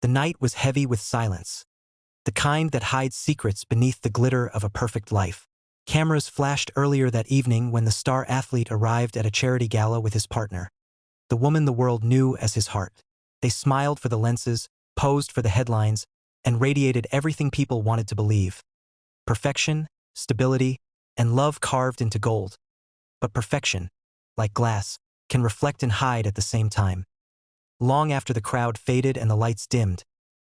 The night was heavy with silence, the kind that hides secrets beneath the glitter of a perfect life. Cameras flashed earlier that evening when the star athlete arrived at a charity gala with his partner, the woman the world knew as his heart. They smiled for the lenses, posed for the headlines, and radiated everything people wanted to believe. Perfection, stability, and love carved into gold. But perfection, like glass, can reflect and hide at the same time. Long after the crowd faded and the lights dimmed,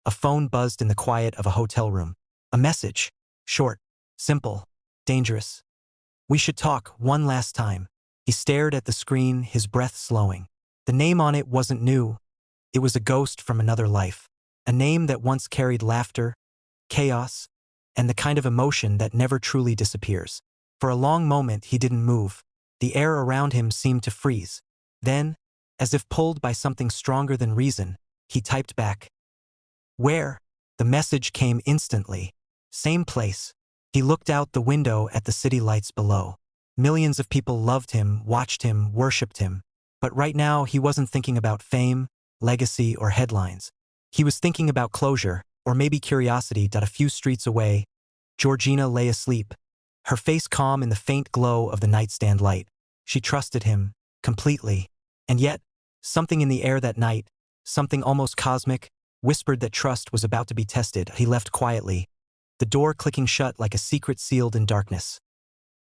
a phone buzzed in the quiet of a hotel room. A message. Short, simple, dangerous. "We should talk one last time." He stared at the screen, his breath slowing. The name on it wasn't new. It was a ghost from another life. A name that once carried laughter, chaos, and the kind of emotion that never truly disappears. For a long moment he didn't move. The air around him seemed to freeze. Then, as if pulled by something stronger than reason, he typed back. "Where?" The message came instantly. Same place. He looked out the window at the city lights below. Millions of people loved him, watched him, worshipped him. But right now he wasn't thinking about fame, legacy, or headlines. He was thinking about closure, or maybe curiosity. A few streets away, Georgina lay asleep, her face calm in the faint glow of the nightstand light. She trusted him, completely. And yet, something in the air that night, something almost cosmic, whispered that trust was about to be tested. He left quietly, the door clicking shut like a secret sealed in darkness.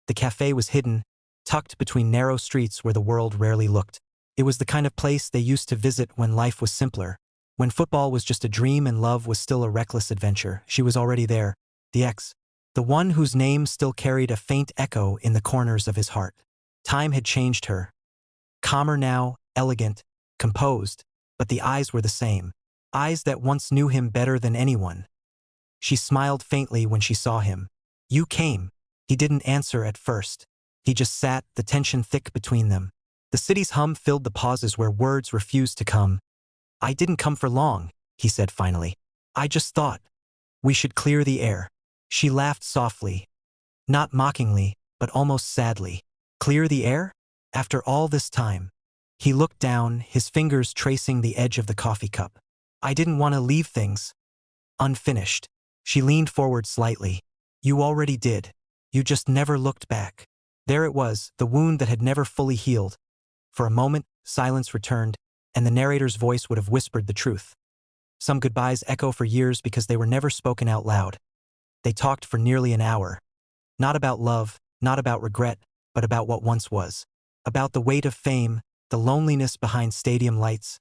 The cafe was hidden, tucked between narrow streets where the world rarely looked. It was the kind of place they used to visit when life was simpler, when football was just a dream and love was still a reckless adventure. She was already there, the ex, the one whose name still carried a faint echo in the corners of his heart. Time had changed her. Calmer now, elegant, composed, but the eyes were the same. Eyes that once knew him better than anyone. She smiled faintly when she saw him. "You came." He didn't answer at first. He just sat, the tension thick between them. The city's hum filled the pauses where words refused to come. "I didn't come for long," he said finally. "I just thought we should clear the air." She laughed softly, not mockingly, but almost sadly. Clear the air? After all this time? He looked down, his fingers tracing the edge of the coffee cup. "I didn't want to leave things unfinished." She leaned forward slightly. "You already did. You just never looked back." There it was, the wound that had never fully healed. For a moment, silence returned, and the narrator's voice would have whispered the truth. Some goodbyes echo for years because they were never spoken out loud. They talked for nearly an hour. Not about love, not about regret, but about what once was. About the weight of fame, the loneliness behind stadium lights,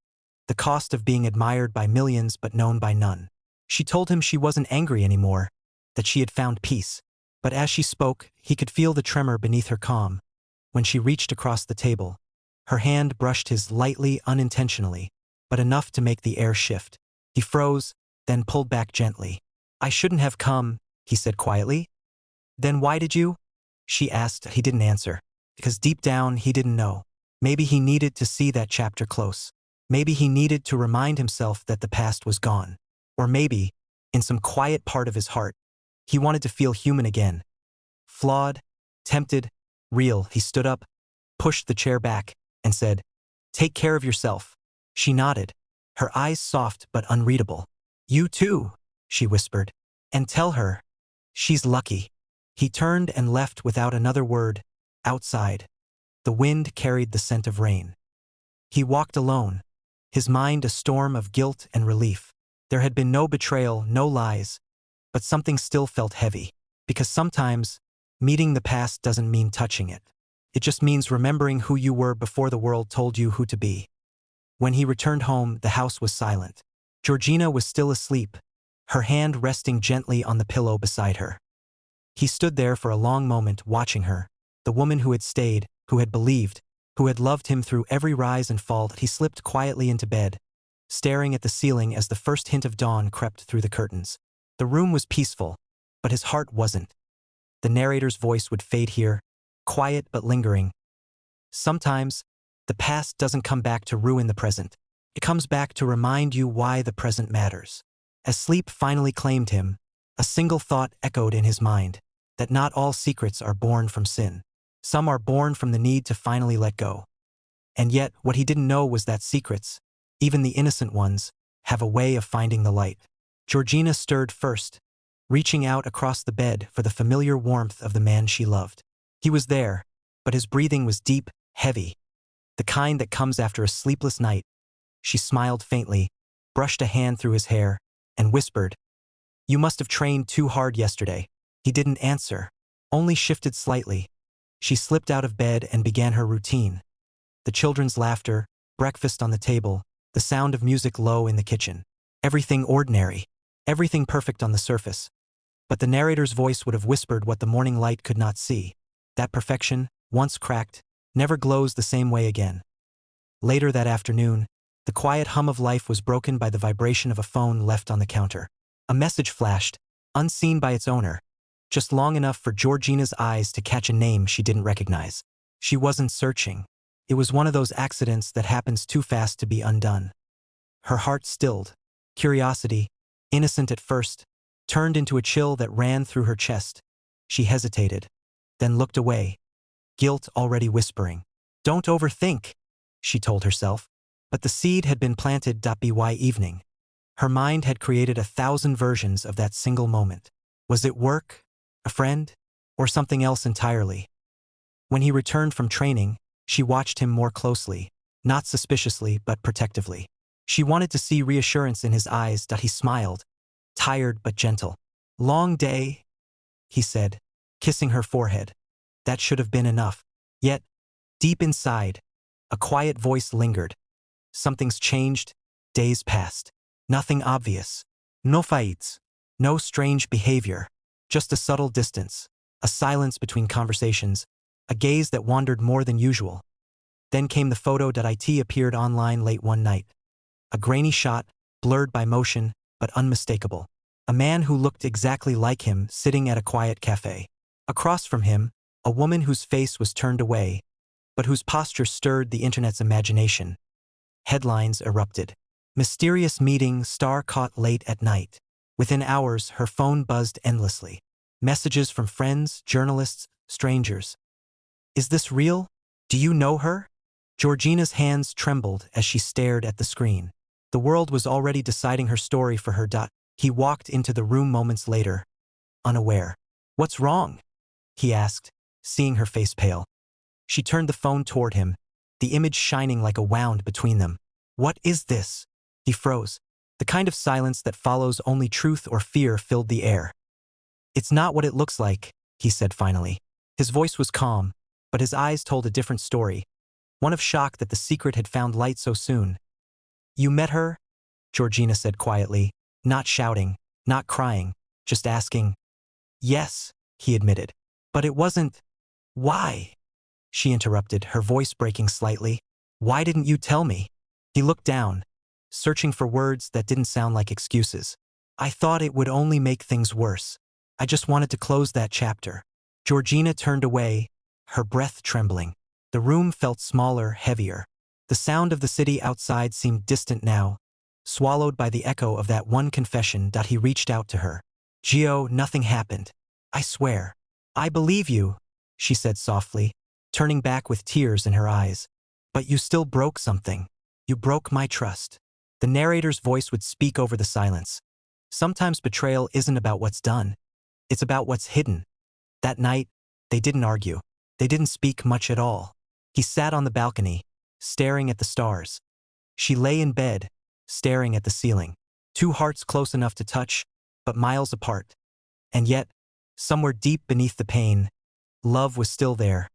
the cost of being admired by millions but known by none. She told him she wasn't angry anymore, that she had found peace. But as she spoke, he could feel the tremor beneath her calm. When she reached across the table, her hand brushed his lightly, unintentionally, but enough to make the air shift. He froze, then pulled back gently. "I shouldn't have come," he said quietly. "Then why did you?" she asked. He didn't answer, because deep down he didn't know. Maybe he needed to see that chapter close. Maybe he needed to remind himself that the past was gone. Or maybe, in some quiet part of his heart, he wanted to feel human again. Flawed, tempted, real. He stood up, pushed the chair back, and said, "Take care of yourself." She nodded, her eyes soft but unreadable. "You too," she whispered. "And tell her she's lucky." He turned and left without another word. Outside, the wind carried the scent of rain. He walked alone, his mind a storm of guilt and relief. There had been no betrayal, no lies, but something still felt heavy. Because sometimes, meeting the past doesn't mean touching it. It just means remembering who you were before the world told you who to be. When he returned home, the house was silent. Georgina was still asleep, her hand resting gently on the pillow beside her. He stood there for a long moment watching her, the woman who had stayed, who had believed, who had loved him through every rise and fall. He slipped quietly into bed, staring at the ceiling as the first hint of dawn crept through the curtains. The room was peaceful, but his heart wasn't. The narrator's voice would fade here, quiet but lingering. Sometimes, the past doesn't come back to ruin the present. It comes back to remind you why the present matters. As sleep finally claimed him, a single thought echoed in his mind, that not all secrets are born from sin. Some are born from the need to finally let go. And yet, what he didn't know was that secrets, even the innocent ones, have a way of finding the light. Georgina stirred first, reaching out across the bed for the familiar warmth of the man she loved. He was there, but his breathing was deep, heavy, the kind that comes after a sleepless night. She smiled faintly, brushed a hand through his hair, and whispered, "You must have trained too hard yesterday." He didn't answer, only shifted slightly. She slipped out of bed and began her routine. The children's laughter, breakfast on the table, the sound of music low in the kitchen. Everything ordinary, everything perfect on the surface. But the narrator's voice would have whispered what the morning light could not see. That perfection, once cracked, never glows the same way again. Later that afternoon, the quiet hum of life was broken by the vibration of a phone left on the counter. A message flashed, unseen by its owner, just long enough for Georgina's eyes to catch a name she didn't recognize. She wasn't searching. It was one of those accidents that happens too fast to be undone. Her heart stilled. Curiosity, innocent at first, turned into a chill that ran through her chest. She hesitated, then looked away, guilt already whispering. "Don't overthink," she told herself. But the seed had been planted. By evening, her mind had created 1,000 versions of that single moment. Was it work, a friend, or something else entirely? When he returned from training, she watched him more closely, not suspiciously but protectively. She wanted to see reassurance in his eyes. He smiled, tired but gentle. "Long day," he said, kissing her forehead. That should have been enough. Yet, deep inside, a quiet voice lingered. "Something's changed." Days passed. Nothing obvious. No fights. No strange behavior. Just a subtle distance. A silence between conversations. A gaze that wandered more than usual. Then came the photo. It appeared online late one night. A grainy shot, blurred by motion, but unmistakable. A man who looked exactly like him sitting at a quiet cafe. Across from him, a woman whose face was turned away, but whose posture stirred the internet's imagination. Headlines erupted. "Mysterious meeting, star caught late at night." Within hours, her phone buzzed endlessly. Messages from friends, journalists, strangers. "Is this real? Do you know her?" Georgina's hands trembled as she stared at the screen. The world was already deciding her story for her. He walked into the room moments later, unaware. "What's wrong?" he asked, seeing her face pale. She turned the phone toward him, the image shining like a wound between them. "What is this?" He froze. The kind of silence that follows only truth or fear filled the air. "It's not what it looks like," he said finally. His voice was calm, but his eyes told a different story, one of shock that the secret had found light so soon. "You met her?" Georgina said quietly, not shouting, not crying, just asking. "Yes," he admitted. "But it wasn't." "Why?" she interrupted, her voice breaking slightly. "Why didn't you tell me?" He looked down, searching for words that didn't sound like excuses. "I thought it would only make things worse. I just wanted to close that chapter." Georgina turned away, her breath trembling. The room felt smaller, heavier. The sound of the city outside seemed distant now, swallowed by the echo of that one confession. He reached out to her. "Gio, nothing happened. I swear." "I believe you," she said softly, turning back with tears in her eyes. "But you still broke something. You broke my trust." The narrator's voice would speak over the silence. Sometimes betrayal isn't about what's done. It's about what's hidden. That night, they didn't argue. They didn't speak much at all. He sat on the balcony, staring at the stars. She lay in bed, staring at the ceiling. Two hearts close enough to touch, but miles apart. And yet, somewhere deep beneath the pain, love was still there.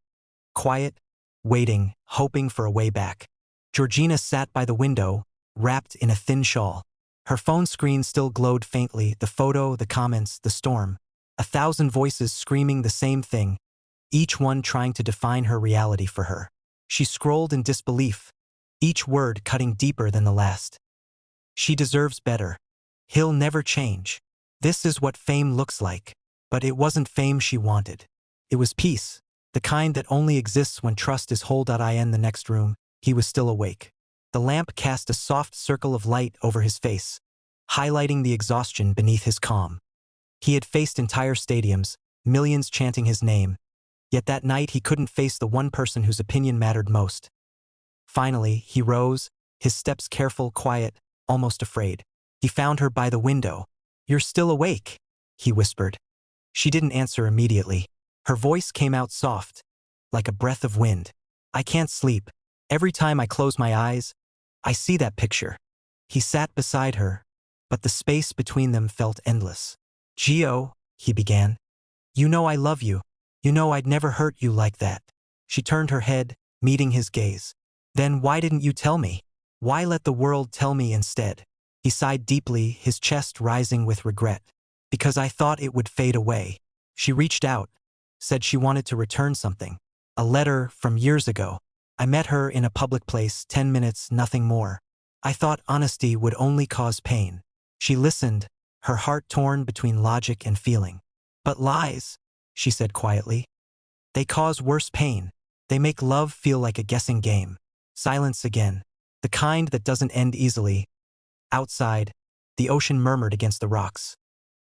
Quiet, waiting, hoping for a way back. Georgina sat by the window, wrapped in a thin shawl. Her phone screen still glowed faintly, the photo, the comments, the storm. 1,000 voices screaming the same thing, each one trying to define her reality for her. She scrolled in disbelief, each word cutting deeper than the last. She deserves better. He'll never change. This is what fame looks like. But it wasn't fame she wanted. It was peace, the kind that only exists when trust is whole. In the next room, he was still awake. The lamp cast a soft circle of light over his face, highlighting the exhaustion beneath his calm. He had faced entire stadiums, millions chanting his name, yet that night he couldn't face the one person whose opinion mattered most. Finally, he rose, his steps careful, quiet, almost afraid. He found her by the window. "You're still awake," he whispered. She didn't answer immediately. Her voice came out soft, like a breath of wind. "I can't sleep. Every time I close my eyes, I see that picture." He sat beside her, but the space between them felt endless. "Gio," he began. "You know I love you. You know I'd never hurt you like that." She turned her head, meeting his gaze. "Then why didn't you tell me? Why let the world tell me instead?" He sighed deeply, his chest rising with regret. "Because I thought it would fade away." She reached out, said she wanted to return something. "A letter from years ago. I met her in a public place, 10 minutes, nothing more. I thought honesty would only cause pain." She listened, her heart torn between logic and feeling. "But lies," she said quietly. "They cause worse pain. They make love feel like a guessing game." Silence again. The kind that doesn't end easily. Outside, the ocean murmured against the rocks.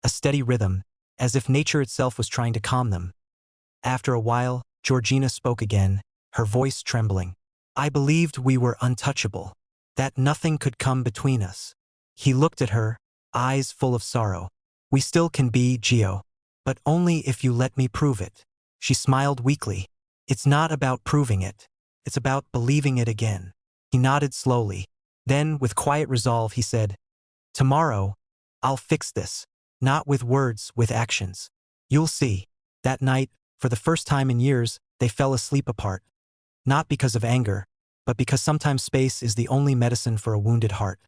A steady rhythm, as if nature itself was trying to calm them. After a while, Georgina spoke again, her voice trembling. "I believed we were untouchable, that nothing could come between us." He looked at her, eyes full of sorrow. "We still can be, Gio, but only if you let me prove it." She smiled weakly. "It's not about proving it. It's about believing it again." He nodded slowly. Then, with quiet resolve, he said, "Tomorrow, I'll fix this. Not with words, with actions. You'll see." That night, for the first time in years, they fell asleep apart. Not because of anger, but because sometimes space is the only medicine for a wounded heart.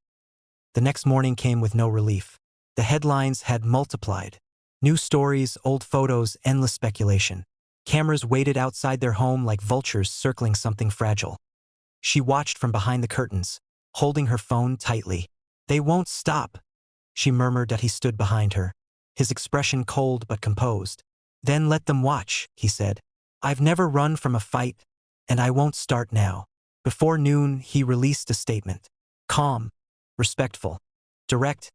The next morning came with no relief. The headlines had multiplied. New stories, old photos, endless speculation. Cameras waited outside their home like vultures circling something fragile. She watched from behind the curtains, holding her phone tightly. "They won't stop," she murmured as he stood behind her, his expression cold but composed. "Then let them watch," he said. "I've never run from a fight, and I won't start now." Before noon, he released a statement. Calm, respectful, direct.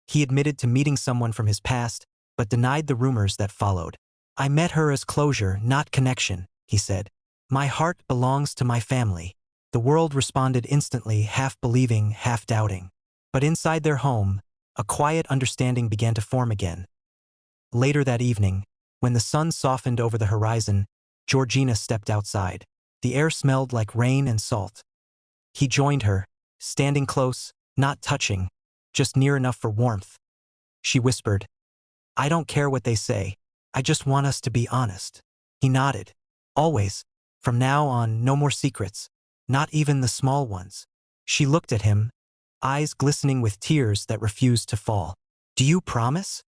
He admitted to meeting someone from his past, but denied the rumors that followed. "I met her as closure, not connection," he said. "My heart belongs to my family." The world responded instantly, half believing, half doubting. But inside their home, a quiet understanding began to form again. Later that evening, when the sun softened over the horizon, Georgina stepped outside. The air smelled like rain and salt. He joined her, standing close, not touching, just near enough for warmth. She whispered, "I don't care what they say. I just want us to be honest." He nodded. "Always. From now on, no more secrets. Not even the small ones." She looked at him, eyes glistening with tears that refused to fall. "Do you promise?"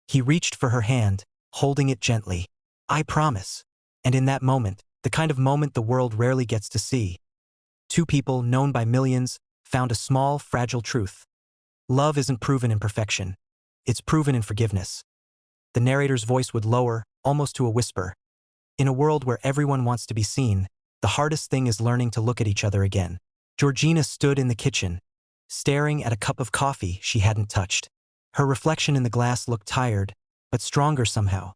He reached for her hand, holding it gently. "I promise." And in that moment, the kind of moment the world rarely gets to see, two people known by millions found a small, fragile truth. Love isn't proven in perfection. It's proven in forgiveness. The narrator's voice would lower, almost to a whisper. In a world where everyone wants to be seen, the hardest thing is learning to look at each other again. Georgina stood in the kitchen, staring at a cup of coffee she hadn't touched. Her reflection in the glass looked tired, but stronger somehow,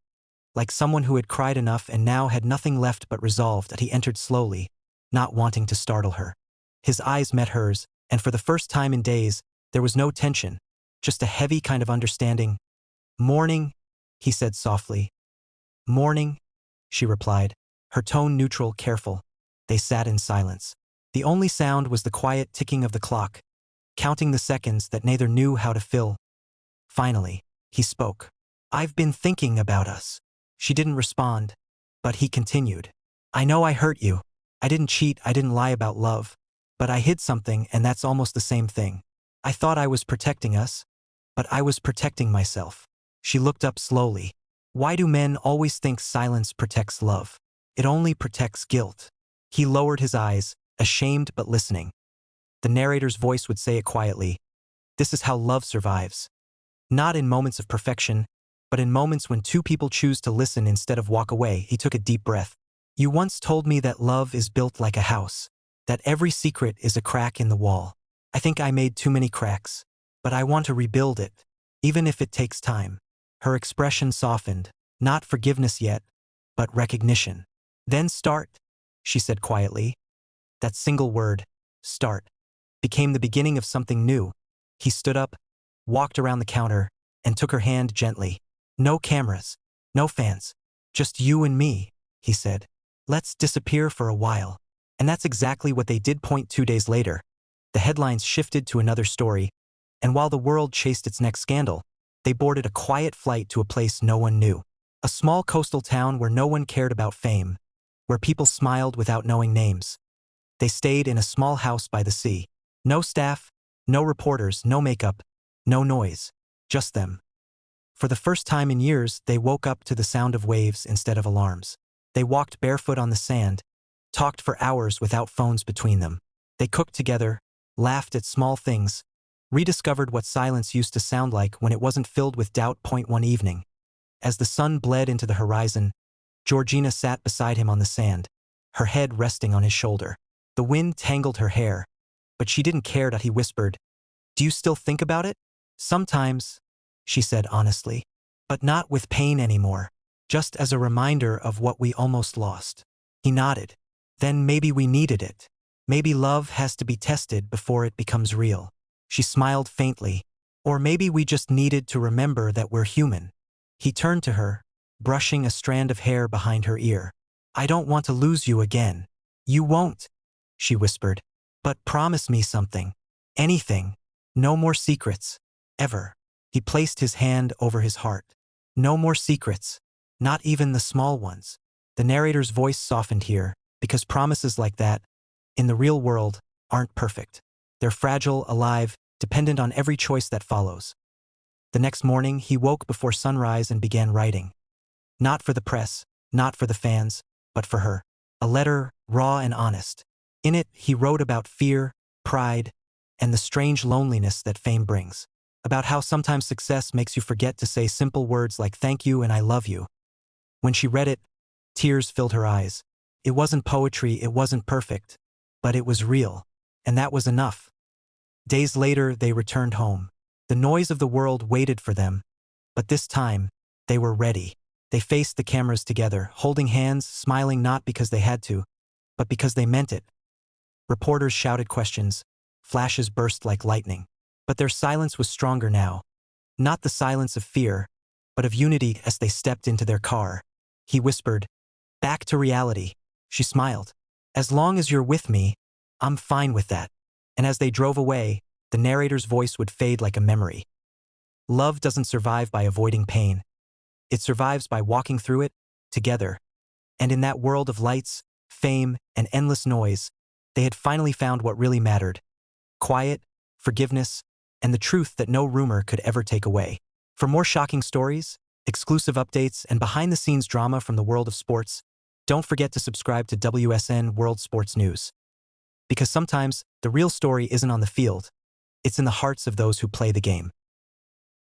like someone who had cried enough and now had nothing left but resolve. That he entered slowly, not wanting to startle her. His eyes met hers, and for the first time in days, there was no tension, just a heavy kind of understanding. "Morning," he said softly. "Morning," she replied, her tone neutral, careful. They sat in silence. The only sound was the quiet ticking of the clock, counting the seconds that neither knew how to fill. Finally, he spoke. "I've been thinking about us." She didn't respond, but he continued. "I know I hurt you. I didn't cheat, I didn't lie about love. But I hid something, and that's almost the same thing. I thought I was protecting us, but I was protecting myself." She looked up slowly. "Why do men always think silence protects love? It only protects guilt." He lowered his eyes, ashamed but listening. The narrator's voice would say it quietly. "This is how love survives. Not in moments of perfection, but in moments when two people choose to listen instead of walk away." He took a deep breath. "You once told me that love is built like a house, that every secret is a crack in the wall. I think I made too many cracks, but I want to rebuild it, even if it takes time." Her expression softened, not forgiveness yet, but recognition. "Then start," she said quietly. That single word, start, became the beginning of something new, He stood up, walked around the counter, and took her hand gently. No cameras, no fans, just you and me, he said. Let's disappear for a while. And that's exactly what they did. 2 days later, the headlines shifted to another story, and while the world chased its next scandal, they boarded a quiet flight to a place no one knew. A small coastal town where no one cared about fame, where people smiled without knowing names. They stayed in a small house by the sea. No staff, no reporters, no makeup, no noise, just them. For the first time in years, they woke up to the sound of waves instead of alarms. They walked barefoot on the sand, talked for hours without phones between them. They cooked together, laughed at small things, rediscovered what silence used to sound like when it wasn't filled with doubt. One evening, as the sun bled into the horizon, Georgina sat beside him on the sand, her head resting on his shoulder. The wind tangled her hair, but she didn't care that he whispered, "Do you still think about it?" "Sometimes," she said honestly, "but not with pain anymore, just as a reminder of what we almost lost." He nodded. "Then maybe we needed it. Maybe love has to be tested before it becomes real." She smiled faintly. "Or maybe we just needed to remember that we're human." He turned to her, brushing a strand of hair behind her ear. "I don't want to lose you again." "You won't," she whispered. "But promise me something. Anything. No more secrets. Ever." He placed his hand over his heart. "No more secrets. Not even the small ones." The narrator's voice softened here, because promises like that, in the real world, aren't perfect. They're fragile, alive, dependent on every choice that follows. The next morning, he woke before sunrise and began writing. Not for the press, not for the fans, but for her. A letter, raw and honest. In it, he wrote about fear, pride, and the strange loneliness that fame brings. About how sometimes success makes you forget to say simple words like thank you and I love you. When she read it, tears filled her eyes. It wasn't poetry, it wasn't perfect, but it was real, and that was enough. Days later, they returned home. The noise of the world waited for them, but this time, they were ready. They faced the cameras together, holding hands, smiling not because they had to, but because they meant it. Reporters shouted questions. Flashes burst like lightning. But their silence was stronger now. Not the silence of fear, but of unity. As they stepped into their car, he whispered, "Back to reality." She smiled. "As long as you're with me, I'm fine with that." And as they drove away, the narrator's voice would fade like a memory. Love doesn't survive by avoiding pain. It survives by walking through it, together. And in that world of lights, fame, and endless noise, they had finally found what really mattered. Quiet, forgiveness, and the truth that no rumor could ever take away. For more shocking stories, exclusive updates, and behind-the-scenes drama from the world of sports, don't forget to subscribe to WSN World Sports News. Because sometimes, the real story isn't on the field, it's in the hearts of those who play the game.